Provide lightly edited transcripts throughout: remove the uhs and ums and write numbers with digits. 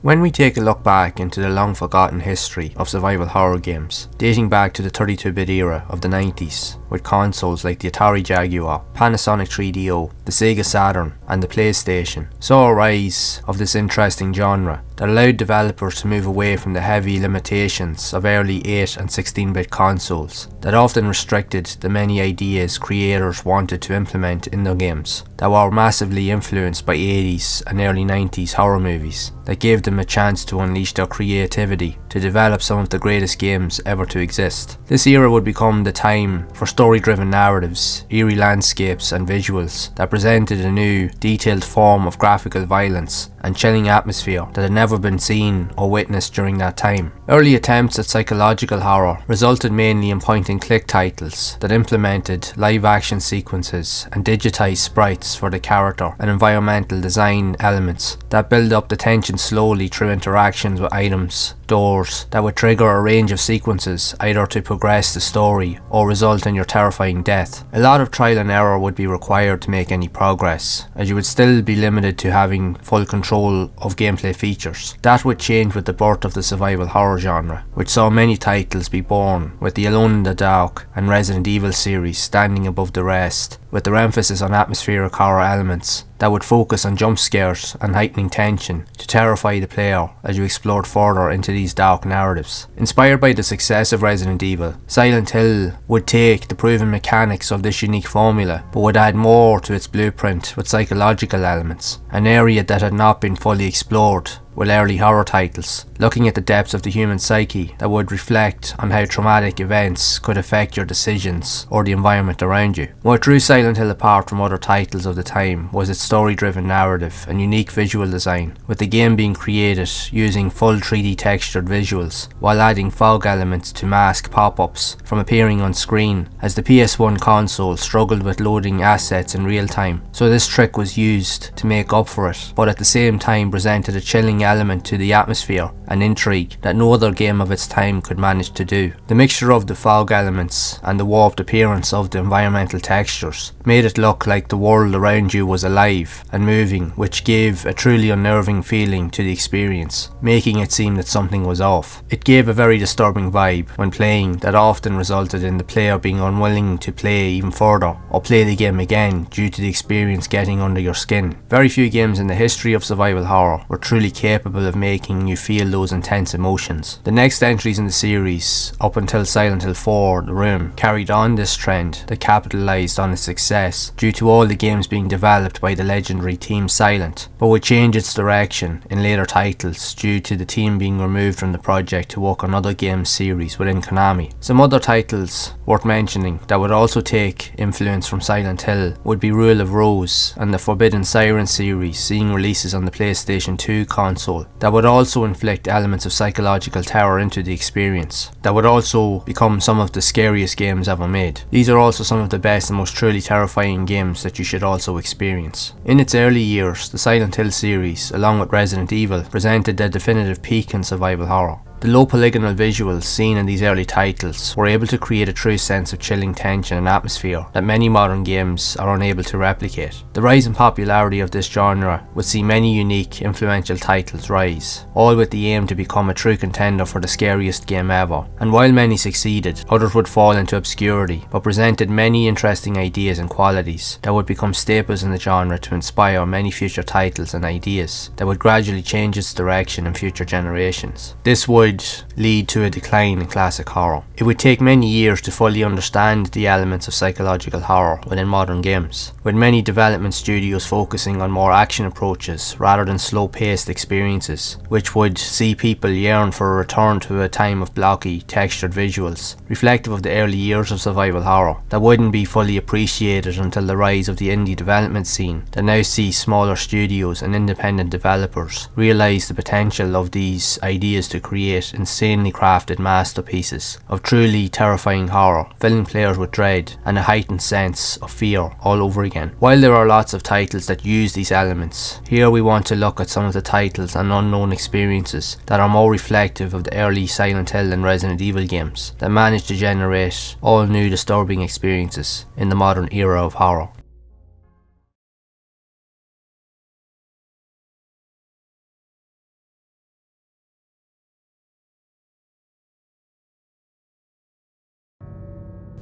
When we take a look back into the long forgotten history of survival horror games, dating back to the 32-bit era of the 90s, with consoles like the Atari Jaguar, Panasonic 3DO, the Sega Saturn and the PlayStation, saw a rise of this interesting genre that allowed developers to move away from the heavy limitations of early 8 and 16-bit consoles that often restricted the many ideas creators wanted to implement in their games, that were massively influenced by 80s and early 90s horror movies that gave them a chance to unleash their creativity to develop some of the greatest games ever to exist. This era would become the time for story-driven narratives, eerie landscapes and visuals that presented a new, detailed form of graphical violence and chilling atmosphere that had never been seen or witnessed during that time. Early attempts at psychological horror resulted mainly in point-and-click titles that implemented live-action sequences and digitized sprites for the character and environmental design elements that build up the tension slowly through interactions with items, doors, that would trigger a range of sequences either to progress the story or result in your terrifying death. A lot of trial and error would be required to make any progress, as you would still be limited to having full control of gameplay features. That would change with the birth of the survival horror genre, which saw many titles be born, with the Alone in the Dark and Resident Evil series standing above the rest, with their emphasis on atmospheric horror elements that would focus on jump scares and heightening tension to terrify the player as you explored further into these dark narratives. Inspired by the success of Resident Evil, Silent Hill would take the proven mechanics of this unique formula but would add more to its blueprint with psychological elements, an area that had not been fully explored with early horror titles, looking at the depths of the human psyche that would reflect on how traumatic events could affect your decisions or the environment around you. What drew Silent Hill apart from other titles of the time was its story-driven narrative and unique visual design, with the game being created using full 3D textured visuals, while adding fog elements to mask pop-ups from appearing on screen, as the PS1 console struggled with loading assets in real time, so this trick was used to make up for it, but at the same time presented a chilling element to the atmosphere and intrigue that no other game of its time could manage to do. The mixture of the fog elements and the warped appearance of the environmental textures made it look like the world around you was alive and moving, which gave a truly unnerving feeling to the experience, making it seem that something was off. It gave a very disturbing vibe when playing that often resulted in the player being unwilling to play even further or play the game again due to the experience getting under your skin. Very few games in the history of survival horror were truly capable of making you feel those intense emotions. The next entries in the series, up until Silent Hill 4 The Room, carried on this trend that capitalised on its success due to all the games being developed by the legendary Team Silent, but would change its direction in later titles due to the team being removed from the project to work on other game series within Konami. Some other titles worth mentioning that would also take influence from Silent Hill would be Rule of Rose and the Forbidden Siren series, seeing releases on the PlayStation 2 console that would also inflict elements of psychological terror into the experience, that would also become some of the scariest games ever made. These are also some of the best and most truly terrifying games that you should also experience. In its early years, the Silent Hill series, along with Resident Evil, presented a definitive peak in survival horror. The low polygonal visuals seen in these early titles were able to create a true sense of chilling tension and atmosphere that many modern games are unable to replicate. The rise in popularity of this genre would see many unique, influential titles rise, all with the aim to become a true contender for the scariest game ever. And while many succeeded, others would fall into obscurity, but presented many interesting ideas and qualities that would become staples in the genre to inspire many future titles and ideas that would gradually change its direction in future generations. This would lead to a decline in classic horror. It would take many years to fully understand the elements of psychological horror within modern games, with many development studios focusing on more action approaches rather than slow-paced experiences, which would see people yearn for a return to a time of blocky, textured visuals, reflective of the early years of survival horror, that wouldn't be fully appreciated until the rise of the indie development scene that now sees smaller studios and independent developers realise the potential of these ideas to create insanely crafted masterpieces of truly terrifying horror, filling players with dread and a heightened sense of fear all over again. While there are lots of titles that use these elements, here we want to look at some of the titles and unknown experiences that are more reflective of the early Silent Hill and Resident Evil games that managed to generate all new disturbing experiences in the modern era of horror.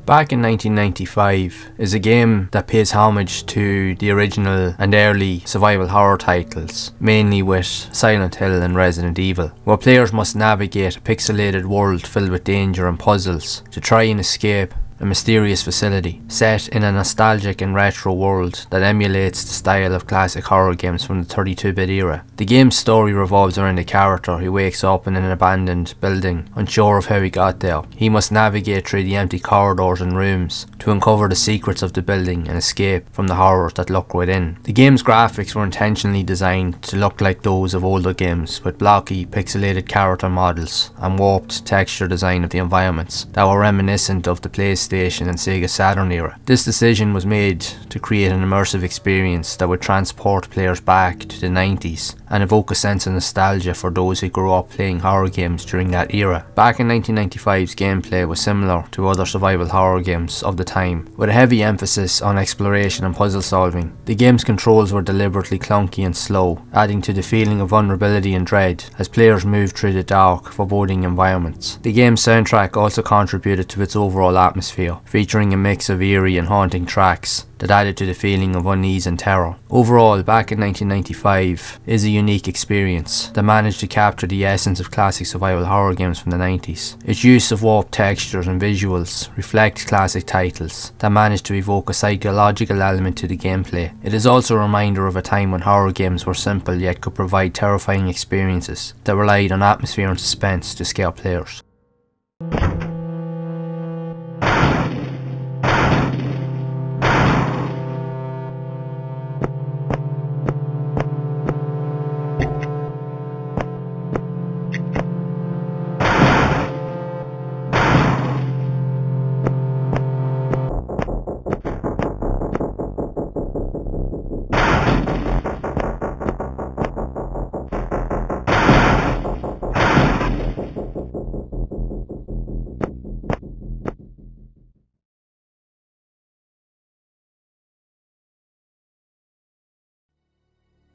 Back in 1995 is a game that pays homage to the original and early survival horror titles, mainly with Silent Hill and Resident Evil, where players must navigate a pixelated world filled with danger and puzzles to try and escape a mysterious facility, set in a nostalgic and retro world that emulates the style of classic horror games from the 32-bit era. The game's story revolves around a character who wakes up in an abandoned building, unsure of how he got there. He must navigate through the empty corridors and rooms to uncover the secrets of the building and escape from the horrors that lurk within. The game's graphics were intentionally designed to look like those of older games, with blocky, pixelated character models and warped texture design of the environments that were reminiscent of the PlayStation and Sega Saturn era. This decision was made to create an immersive experience that would transport players back to the 90s and evoke a sense of nostalgia for those who grew up playing horror games during that era. Back in 1995's gameplay was similar to other survival horror games of the time, with a heavy emphasis on exploration and puzzle solving. The game's controls were deliberately clunky and slow, adding to the feeling of vulnerability and dread as players moved through the dark, foreboding environments. The game's soundtrack also contributed to its overall atmosphere, featuring a mix of eerie and haunting tracks that added to the feeling of unease and terror. Overall, back in 1995 is a unique experience that managed to capture the essence of classic survival horror games from the 90s. Its use of warped textures and visuals reflect classic titles that managed to evoke a psychological element to the gameplay. It is also a reminder of a time when horror games were simple yet could provide terrifying experiences that relied on atmosphere and suspense to scare players.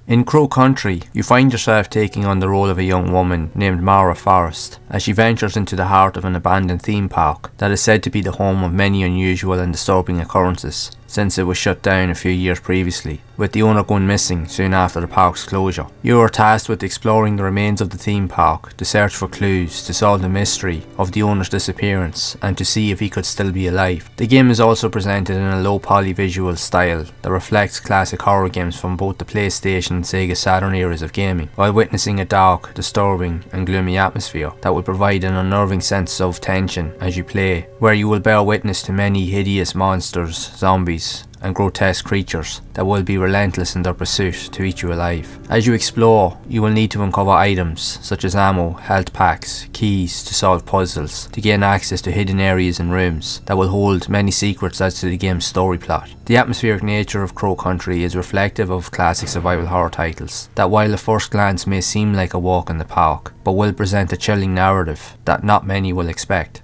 In Crow Country, you find yourself taking on the role of a young woman named Mara Forrest as she ventures into the heart of an abandoned theme park that is said to be the home of many unusual and disturbing occurrences, since it was shut down a few years previously, with the owner going missing soon after the park's closure. You are tasked with exploring the remains of the theme park to search for clues to solve the mystery of the owner's disappearance and to see if he could still be alive. The game is also presented in a low poly visual style that reflects classic horror games from both the PlayStation and Sega Saturn eras of gaming, while witnessing a dark, disturbing and gloomy atmosphere that will provide an unnerving sense of tension as you play, where you will bear witness to many hideous monsters, zombies and grotesque creatures that will be relentless in their pursuit to eat you alive. As you explore, you will need to uncover items such as ammo, health packs, keys to solve puzzles, to gain access to hidden areas and rooms that will hold many secrets as to the game's story plot. The atmospheric nature of Crow Country is reflective of classic survival horror titles that, while at first glance may seem like a walk in the park, but will present a chilling narrative that not many will expect.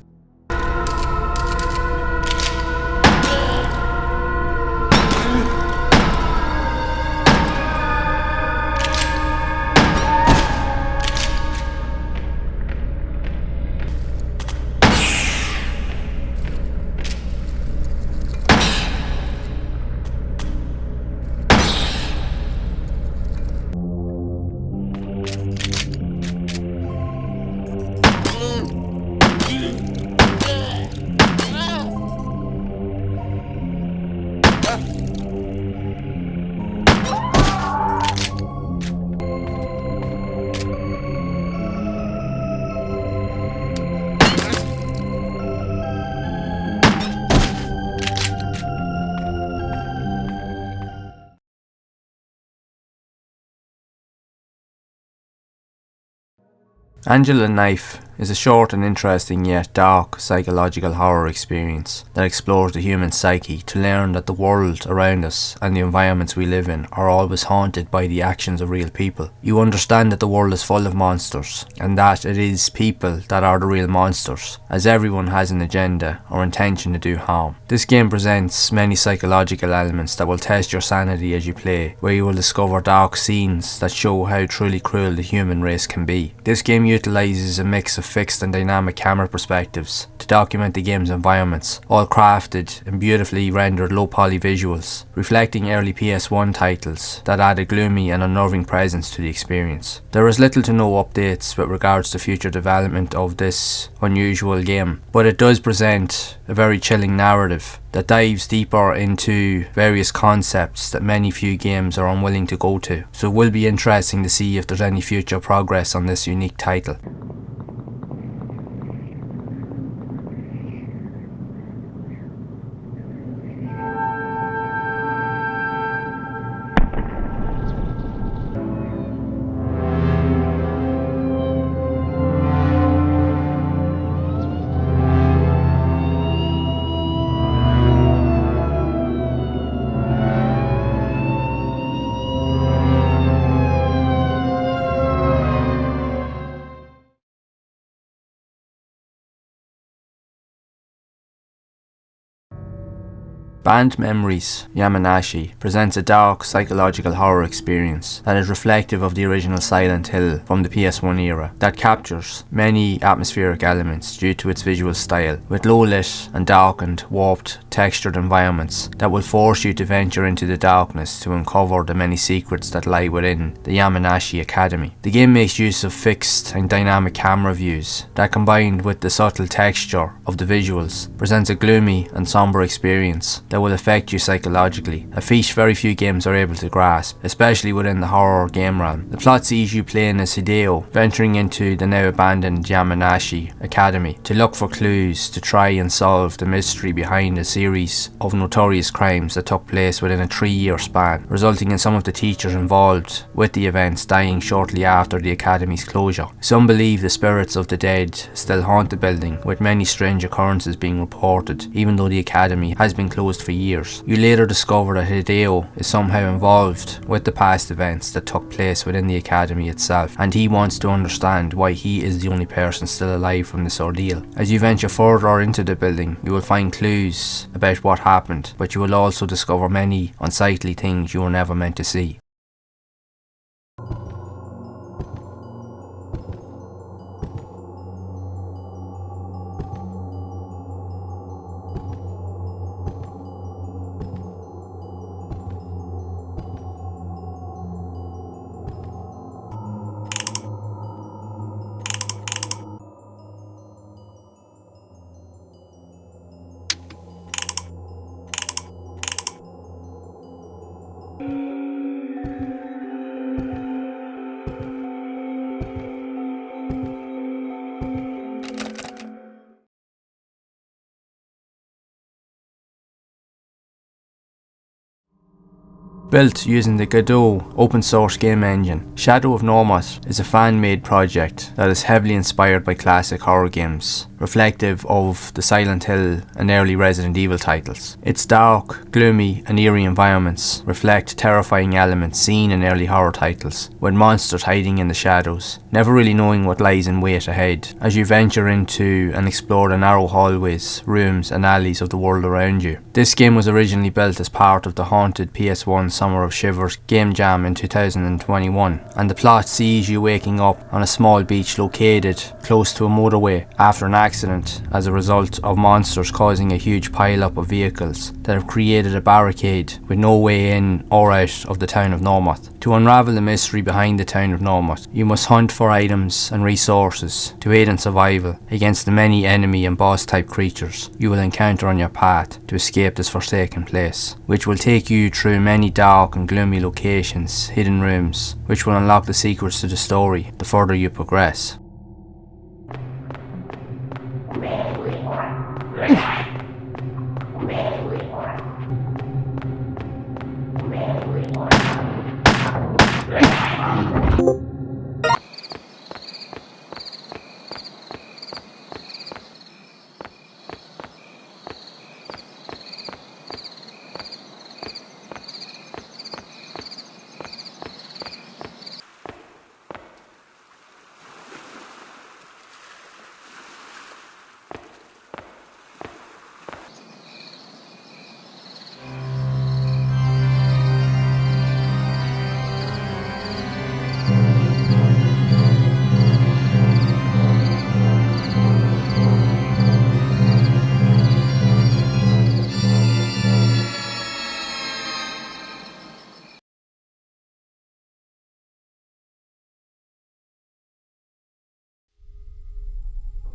Angela Knife is a short and interesting yet dark psychological horror experience that explores the human psyche to learn that the world around us and the environments we live in are always haunted by the actions of real people. You understand that the world is full of monsters and that it is people that are the real monsters, as everyone has an agenda or intention to do harm. This game presents many psychological elements that will test your sanity as you play, where you will discover dark scenes that show how truly cruel the human race can be. This game utilises a mix of fixed and dynamic camera perspectives to document the game's environments, all crafted in beautifully rendered low-poly visuals, reflecting early PS1 titles that add a gloomy and unnerving presence to the experience. There is little to no updates with regards to future development of this unusual game, but it does present a very chilling narrative that dives deeper into various concepts that many few games are unwilling to go to. So it will be interesting to see if there's any future progress on this unique title. Band Memories Yamanashi presents a dark psychological horror experience that is reflective of the original Silent Hill from the PS1 era, that captures many atmospheric elements due to its visual style, with low-lit and darkened, warped, textured environments that will force you to venture into the darkness to uncover the many secrets that lie within the Yamanashi Academy. The game makes use of fixed and dynamic camera views that, combined with the subtle texture of the visuals, presents a gloomy and somber experience that will affect you psychologically, a feat very few games are able to grasp, especially within the horror game realm. The plot sees you playing as Hideo, venturing into the now abandoned Yamanashi Academy to look for clues to try and solve the mystery behind a series of notorious crimes that took place within a 3-year span, resulting in some of the teachers involved with the events dying shortly after the Academy's closure. Some believe the spirits of the dead still haunt the building, with many strange occurrences being reported, even though the Academy has been closed for years. You later discover that Hideo is somehow involved with the past events that took place within the Academy itself, and he wants to understand why he is the only person still alive from this ordeal. As you venture further into the building, you will find clues about what happened, but you will also discover many unsightly things you were never meant to see. Built using the Godot open source game engine, Shadow of Novis is a fan-made project that is heavily inspired by classic horror games, reflective of the Silent Hill and early Resident Evil titles. Its dark, gloomy and eerie environments reflect terrifying elements seen in early horror titles, with monsters hiding in the shadows, never really knowing what lies in wait ahead as you venture into and explore the narrow hallways, rooms and alleys of the world around you. This game was originally built as part of the haunted PS1 Summer of Shivers game jam in 2021, and the plot sees you waking up on a small beach located close to a motorway after an accident as a result of monsters causing a huge pile-up of vehicles that have created a barricade with no way in or out of the town of Novis. To unravel the mystery behind the town of Novis, you must hunt for items and resources to aid in survival against the many enemy and boss type creatures you will encounter on your path to escape this forsaken place, which will take you through many dark and gloomy locations, hidden rooms, which will unlock the secrets to the story the further you progress.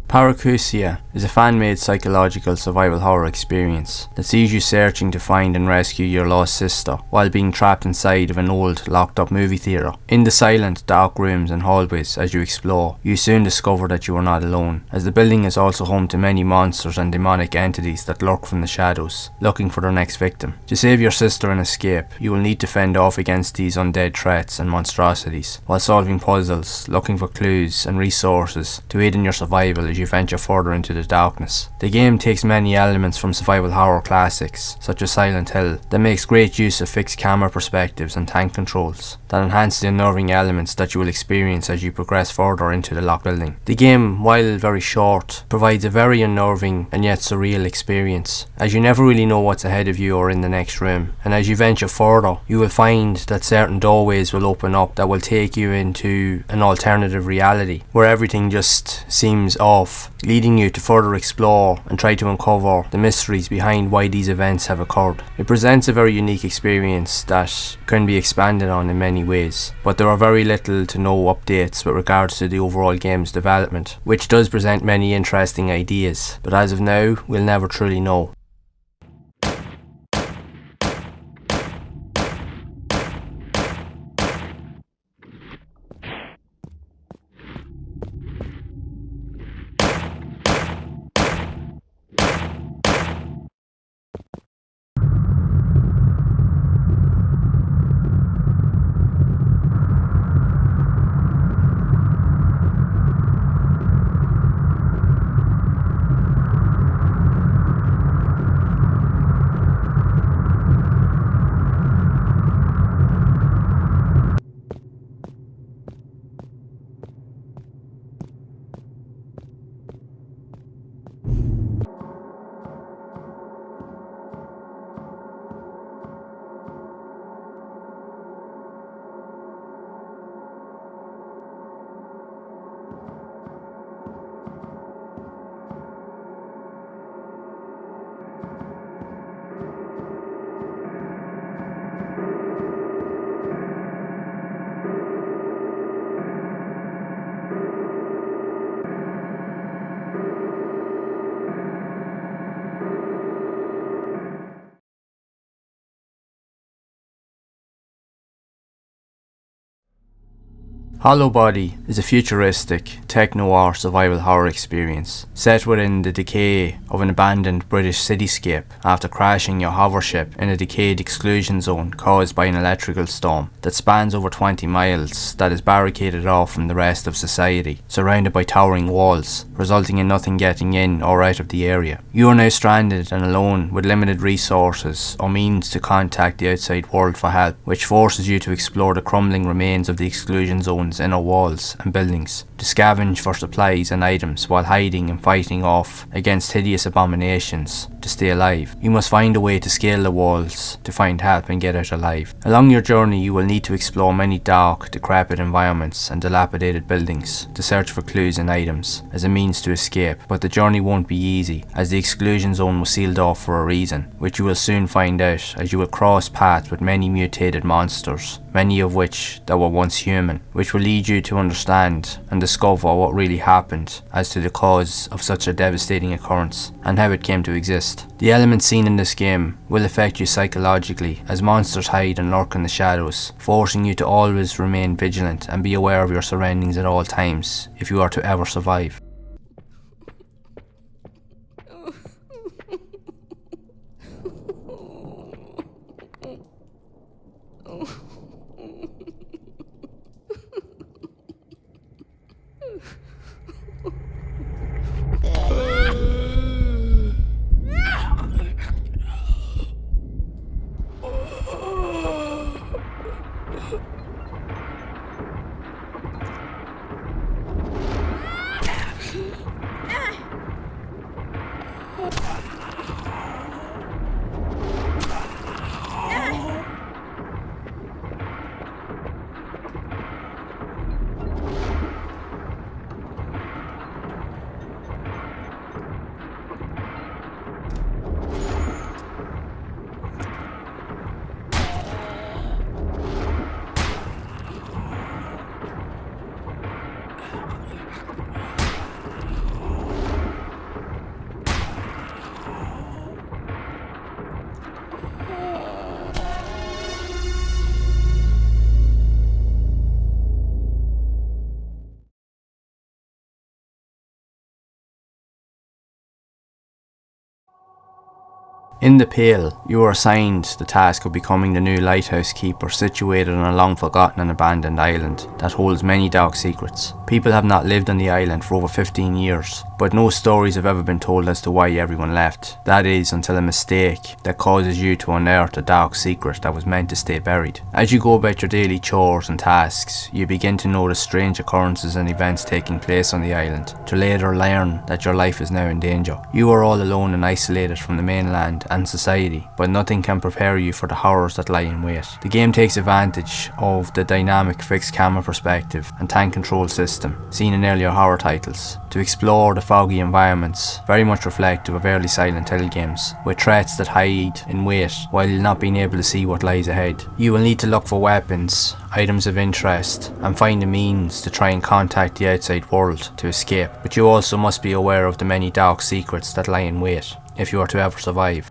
Paracusia is a fan-made psychological survival horror experience that sees you searching to find and rescue your lost sister while being trapped inside of an old, locked-up movie theatre. In the silent, dark rooms and hallways as you explore, you soon discover that you are not alone, as the building is also home to many monsters and demonic entities that lurk from the shadows, looking for their next victim. To save your sister and escape, you will need to fend off against these undead threats and monstrosities, while solving puzzles, looking for clues and resources to aid in your survival as you venture further into the darkness. The game takes many elements from survival horror classics, such as Silent Hill, that makes great use of fixed camera perspectives and tank controls, that enhance the unnerving elements that you will experience as you progress further into the locked building. The game, while very short, provides a very unnerving and yet surreal experience, as you never really know what's ahead of you or in the next room, and as you venture further, you will find that certain doorways will open up that will take you into an alternative reality, where everything just seems off, leading you to further explore and try to uncover the mysteries behind why these events have occurred. It presents a very unique experience that can be expanded on in many ways, but there are very little to no updates with regards to the overall game's development, which does present many interesting ideas, but as of now, we'll never truly know. Hollow Body is a futuristic, tech-noir survival horror experience set within the decay of an abandoned British cityscape after crashing your hover ship in a decayed exclusion zone caused by an electrical storm that spans over 20 miles that is barricaded off from the rest of society, surrounded by towering walls, resulting in nothing getting in or out of the area. You are now stranded and alone with limited resources or means to contact the outside world for help, which forces you to explore the crumbling remains of the exclusion zone's inner walls and buildings, to scavenge for supplies and items while hiding and fighting off against hideous abominations to stay alive. You must find a way to scale the walls to find help and get out alive. Along your journey, you will need to explore many dark, decrepit environments and dilapidated buildings to search for clues and items as a means to escape, but the journey won't be easy, as the exclusion zone was sealed off for a reason, which you will soon find out as you will cross paths with many mutated monsters, many of which that were once human, which will lead you to understand and discover what really happened as to the cause of such a devastating occurrence and how it came to exist. The elements seen in this game will affect you psychologically, as monsters hide and lurk in the shadows, forcing you to always remain vigilant and be aware of your surroundings at all times if you are to ever survive. In the Pale, you are assigned the task of becoming the new lighthouse keeper situated on a long forgotten and abandoned island that holds many dark secrets. People have not lived on the island for over 15 years, but no stories have ever been told as to why everyone left. That is, until a mistake that causes you to unearth a dark secret that was meant to stay buried. As you go about your daily chores and tasks, you begin to notice strange occurrences and events taking place on the island, to later learn that your life is now in danger. You are all alone and isolated from the mainland and society, but nothing can prepare you for the horrors that lie in wait. The game takes advantage of the dynamic fixed camera perspective and tank control system seen in earlier horror titles to explore the foggy environments, very much reflective of early Silent Hill games, with threats that hide in wait while not being able to see what lies ahead. You will need to look for weapons, items of interest, and find a means to try and contact the outside world to escape, but you also must be aware of the many dark secrets that lie in wait if you are to ever survive.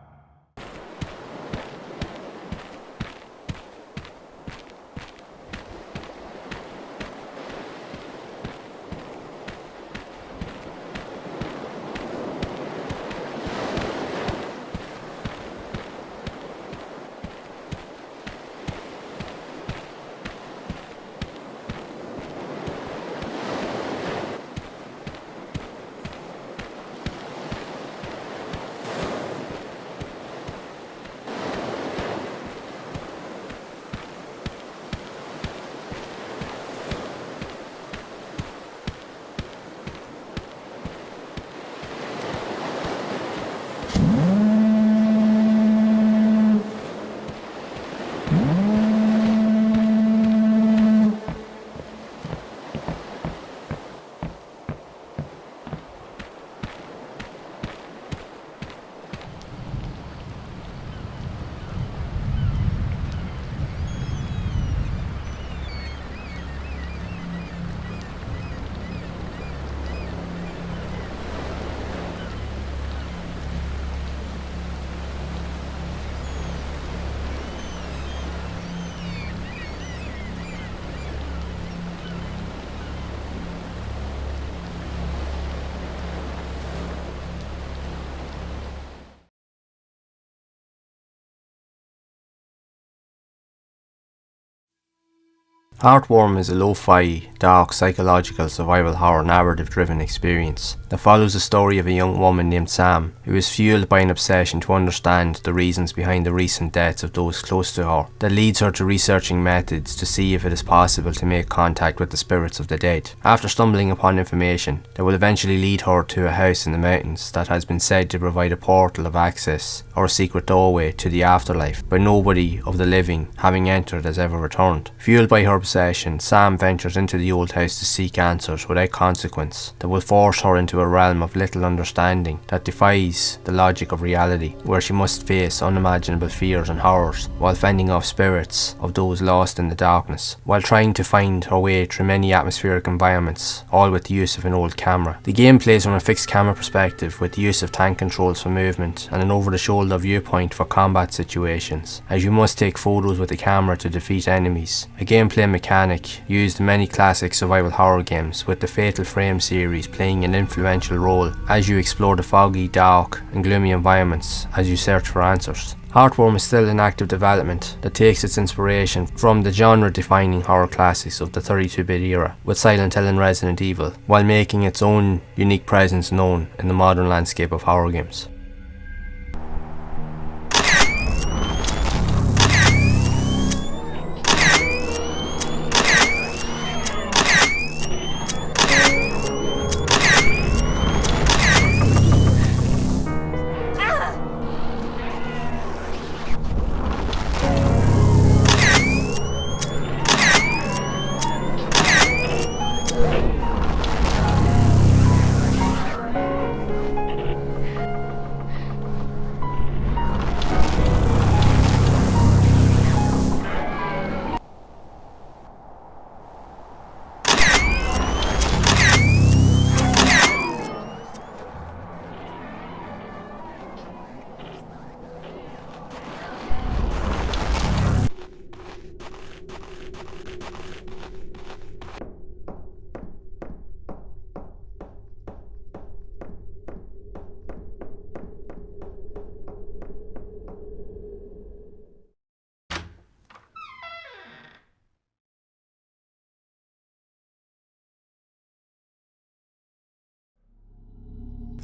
Heartwarmers is a lo-fi, dark, psychological survival horror narrative-driven experience that follows the story of a young woman named Sam who is fueled by an obsession to understand the reasons behind the recent deaths of those close to her, that leads her to researching methods to see if it is possible to make contact with the spirits of the dead. After stumbling upon information that will eventually lead her to a house in the mountains that has been said to provide a portal of access or a secret doorway to the afterlife, but nobody of the living having entered has ever returned. Fueled by her obsession, Sam ventures into the old house to seek answers without consequence that will force her into a realm of little understanding that defies the logic of reality, where she must face unimaginable fears and horrors while fending off spirits of those lost in the darkness, while trying to find her way through many atmospheric environments, all with the use of an old camera. The game plays from a fixed camera perspective with the use of tank controls for movement and an over-the-shoulder viewpoint for combat situations, as you must take photos with the camera to defeat enemies, a gameplay mechanic used in many classic survival horror games, with the Fatal Frame series playing an influential role as you explore the foggy, dark and gloomy environments as you search for answers. Heartworm is still in active development that takes its inspiration from the genre-defining horror classics of the 32-bit era, with Silent Hill and Resident Evil, while making its own unique presence known in the modern landscape of horror games.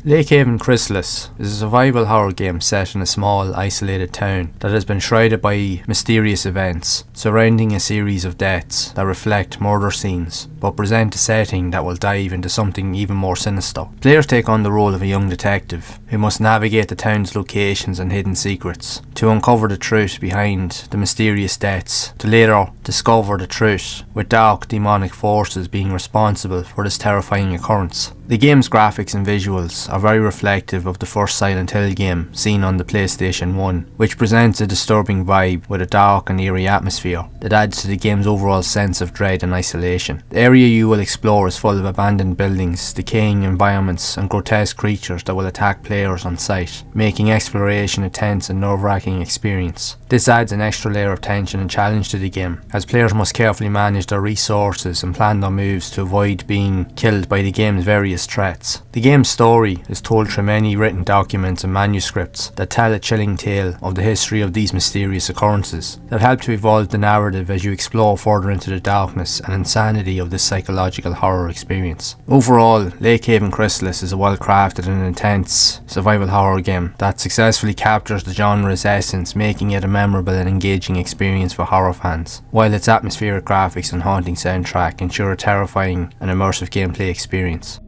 Lakehaven Chrysalis is a survival horror game set in a small, isolated town that has been shrouded by mysterious events surrounding a series of deaths that reflect murder scenes but present a setting that will dive into something even more sinister. Players take on the role of a young detective who must navigate the town's locations and hidden secrets to uncover the truth behind the mysterious deaths, to later discover the truth, with dark demonic forces being responsible for this terrifying occurrence. The game's graphics and visuals are very reflective of the first Silent Hill game seen on the PlayStation 1, which presents a disturbing vibe with a dark and eerie atmosphere that adds to the game's overall sense of dread and isolation. The area you will explore is full of abandoned buildings, decaying environments and grotesque creatures that will attack players on sight, making exploration a tense and nerve-wracking experience. This adds an extra layer of tension and challenge to the game, as players must carefully manage their resources and plan their moves to avoid being killed by the game's various threats. The game's story is told through many written documents and manuscripts that tell a chilling tale of the history of these mysterious occurrences that help to evolve the narrative as you explore further into the darkness and insanity of this psychological horror experience. Overall, Lakehaven Chrysalis is a well-crafted and intense survival horror game that successfully captures the genre's essence, making it a memorable and engaging experience for horror fans, while its atmospheric graphics and haunting soundtrack ensure a terrifying and immersive gameplay experience.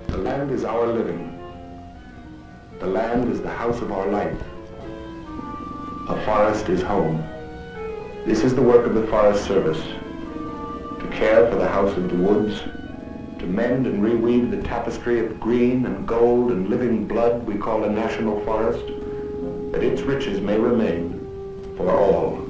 The land is our living. The land is the house of our life. A forest is home. This is the work of the Forest Service, to care for the house of the woods, to mend and reweave the tapestry of green and gold and living blood we call a national forest, that its riches may remain for all.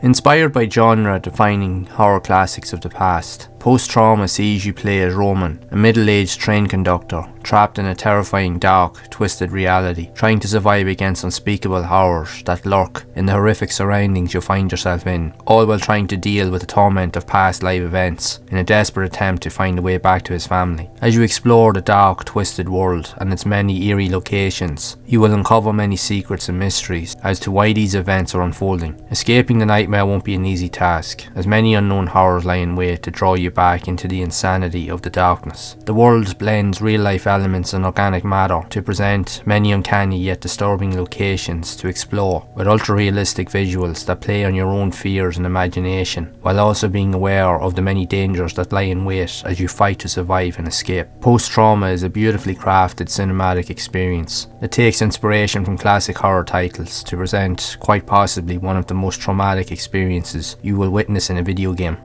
Inspired by genre-defining horror classics of the past, Post-Trauma sees you play as Roman, a middle-aged train conductor trapped in a terrifying, dark, twisted reality, trying to survive against unspeakable horrors that lurk in the horrific surroundings you find yourself in, all while trying to deal with the torment of past life events in a desperate attempt to find a way back to his family. As you explore the dark, twisted world and its many eerie locations, you will uncover many secrets and mysteries as to why these events are unfolding. Escaping the nightmare won't be an easy task, as many unknown horrors lie in wait to draw you back into the insanity of the darkness. The world blends real-life elements and organic matter to present many uncanny yet disturbing locations to explore, with ultra-realistic visuals that play on your own fears and imagination, while also being aware of the many dangers that lie in wait as you fight to survive and escape. Post-Trauma is a beautifully crafted cinematic experience that takes inspiration from classic horror titles to present quite possibly one of the most traumatic experiences you will witness in a video game.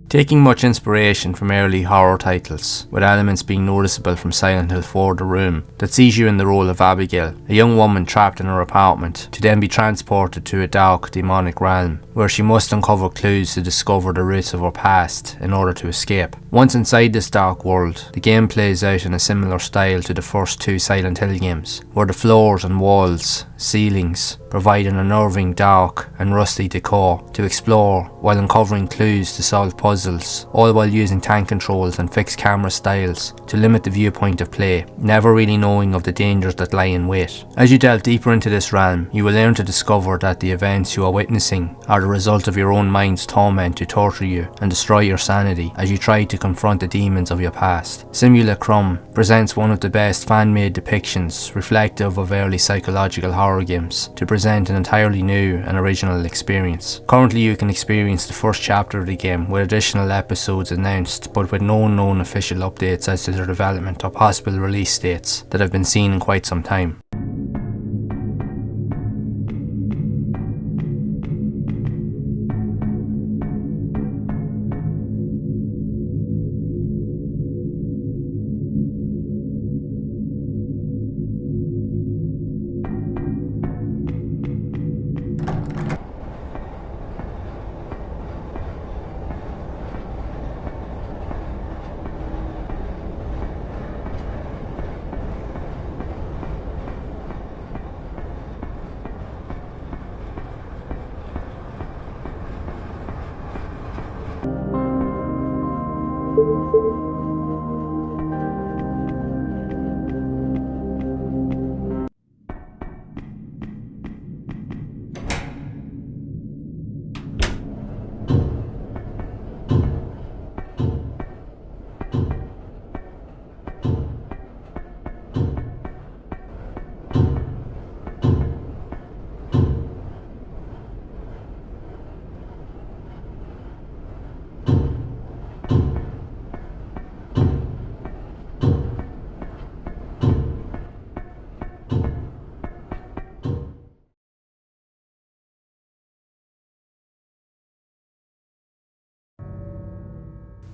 Taking much inspiration from early horror titles, with elements being noticeable from Silent Hill 4 The Room, that sees you in the role of Abigail, a young woman trapped in her apartment, to then be transported to a dark, demonic realm, where she must uncover clues to discover the roots of her past in order to escape. Once inside this dark world, the game plays out in a similar style to the first two Silent Hill games, where the floors and walls, ceilings, provide an unnerving, dark and rusty decor to explore while uncovering clues to solve puzzles, all while using tank controls and fixed camera styles to limit the viewpoint of play, never really knowing of the dangers that lie in wait. As you delve deeper into this realm, you will learn to discover that the events you are witnessing are the result of your own mind's torment to torture you and destroy your sanity as you try to confront the demons of your past. Simulacrum presents one of the best fan-made depictions reflective of early psychological horror games to present an entirely new and original experience. Currently you can experience the first chapter of the game with additional episodes announced, but with no known official updates as to their development or possible release dates that have been seen in quite some time.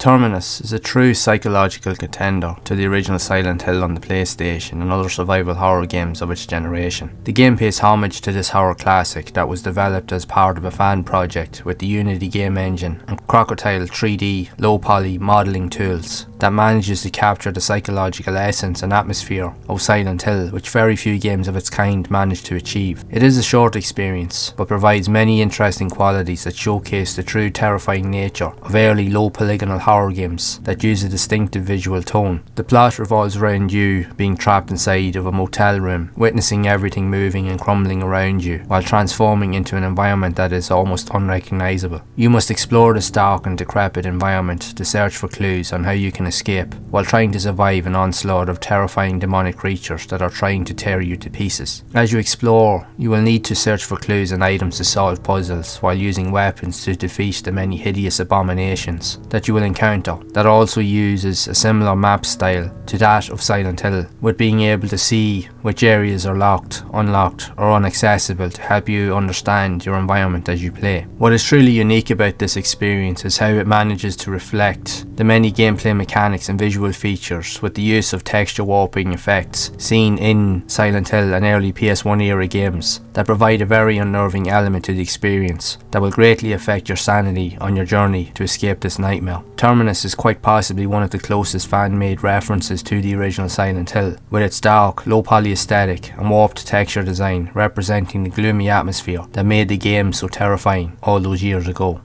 Terminus is a true psychological contender to the original Silent Hill on the PlayStation and other survival horror games of its generation. The game pays homage to this horror classic that was developed as part of a fan project with the Unity game engine and Crocodile 3D low-poly modelling tools that manages to capture the psychological essence and atmosphere of Silent Hill, which very few games of its kind manage to achieve. It is a short experience, but provides many interesting qualities that showcase the true terrifying nature of early low polygonal horror games that use a distinctive visual tone. The plot revolves around you being trapped inside of a motel room, witnessing everything moving and crumbling around you, while transforming into an environment that is almost unrecognisable. You must explore this dark and decrepit environment to search for clues on how you can escape, while trying to survive an onslaught of terrifying demonic creatures that are trying to tear you to pieces. As you explore, you will need to search for clues and items to solve puzzles, while using weapons to defeat the many hideous abominations that you will encounter, that also uses a similar map style to that of Silent Hill, with being able to see which areas are locked, unlocked or inaccessible to help you understand your environment as you play. What is truly unique about this experience is how it manages to reflect the many gameplay mechanics and visual features with the use of texture warping effects seen in Silent Hill and early PS1 era games that provide a very unnerving element to the experience that will greatly affect your sanity on your journey to escape this nightmare. Terminus is quite possibly one of the closest fan-made references to the original Silent Hill, with its dark, low-poly aesthetic and warped texture design representing the gloomy atmosphere that made the game so terrifying all those years ago.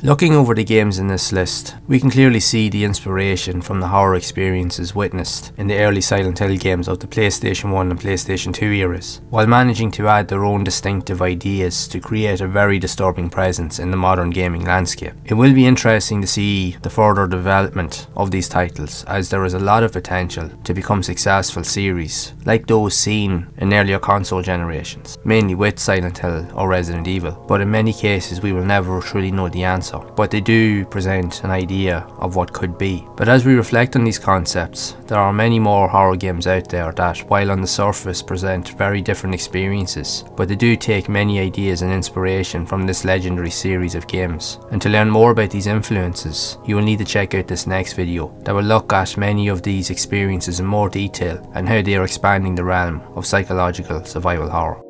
Looking over the games in this list, we can clearly see the inspiration from the horror experiences witnessed in the early Silent Hill games of the PlayStation 1 and PlayStation 2 eras, while managing to add their own distinctive ideas to create a very disturbing presence in the modern gaming landscape. It will be interesting to see the further development of these titles, as there is a lot of potential to become successful series like those seen in earlier console generations, mainly with Silent Hill or Resident Evil, but in many cases we will never truly know the answer, but they do present an idea of what could be. But as we reflect on these concepts, there are many more horror games out there that, while on the surface, present very different experiences, but they do take many ideas and inspiration from this legendary series of games. And to learn more about these influences, you will need to check out this next video that will look at many of these experiences in more detail and how they are expanding the realm of psychological survival horror.